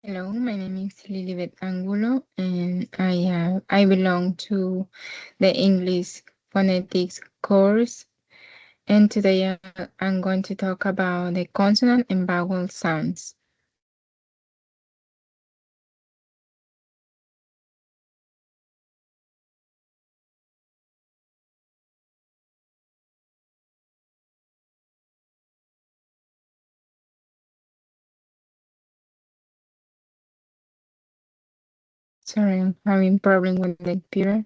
Hello, my name is Lilibet Angulo, and I belong to the English phonetics course. And today I'm going to talk about the consonant and vowel sounds. Sorry, I'm having problem with the computer.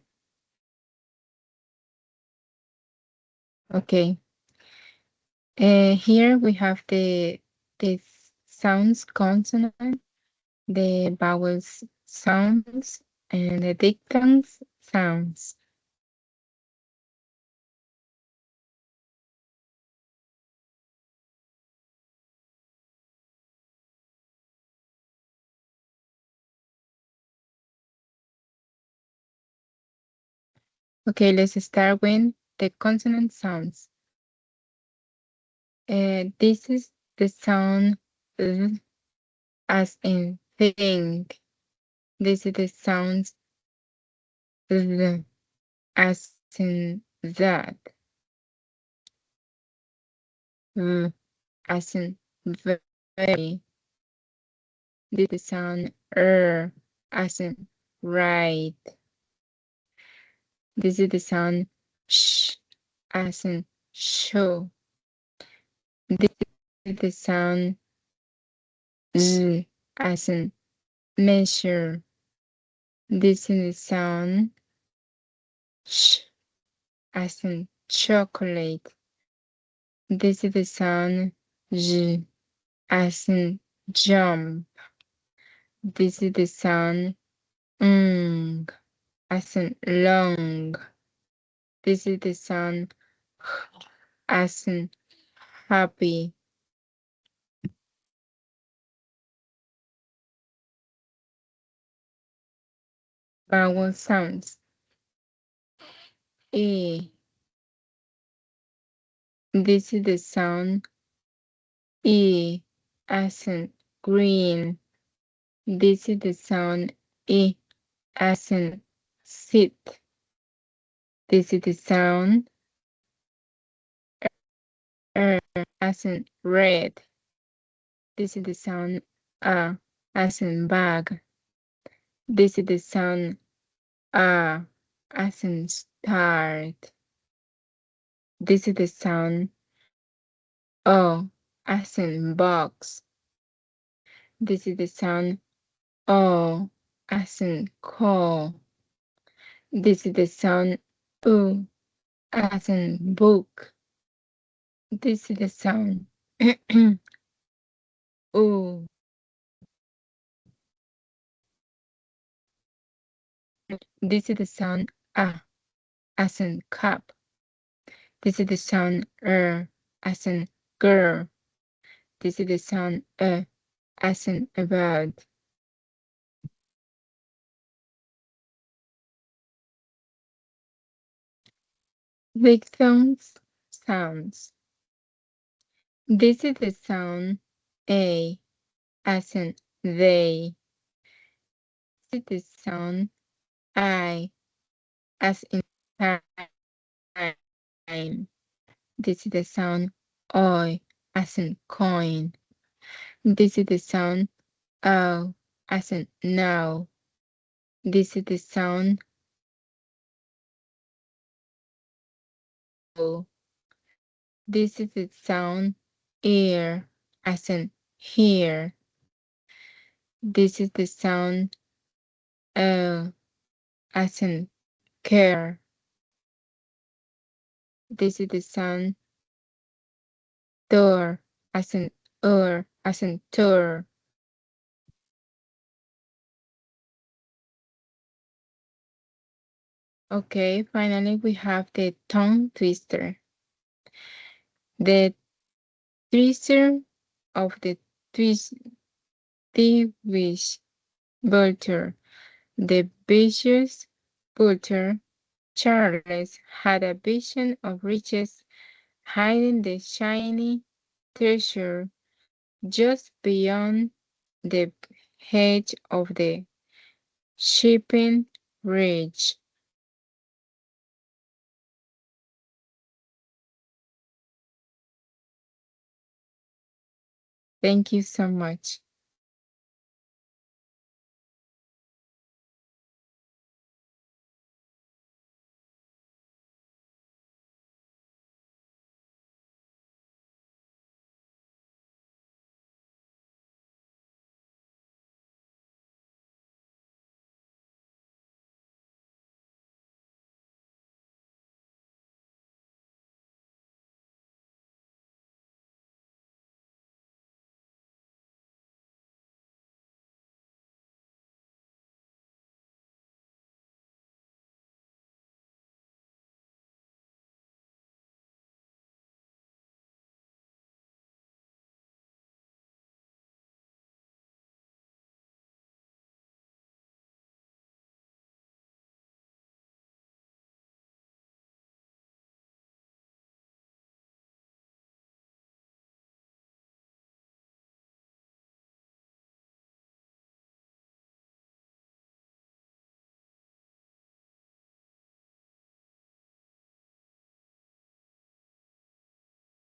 Okay. Here we have the sounds consonant, the vowels sounds, and the diphthongs sounds. Okay, let's start with the consonant sounds. This is the sound as in think. This is the sound as in that. As in very. This is the sound as in right. This is the sound sh as in show. This is the sound z as in measure. This is the sound sh as in chocolate. This is the sound j as in jump. This is the sound ng as in long. This is the sound h as in happy. Vowel sounds. E. This is the sound E as in green. This is the sound E as in sit. This is the sound R as in red. This is the sound as in bag. This is the sound as in start. This is the sound O as in box. This is the sound O as in call. This is the sound U as in book. This is the sound U. This is the sound A as in cup. This is the sound as in girl. This is the sound as in about. Diphthongs sounds. This is the sound A as in they. This is the sound I as in time. This is the sound O as in coin. This is the sound O as in now. This is the sound O. This is the sound ear as in here. This is the sound O as in care. This is the sound door as in as in tour. Okay, finally we have the tongue twister. The twister of the wish vulture. The vicious vulture Charles had a vision of riches hiding the shiny treasure just beyond the edge of the shipping ridge. Thank you so much.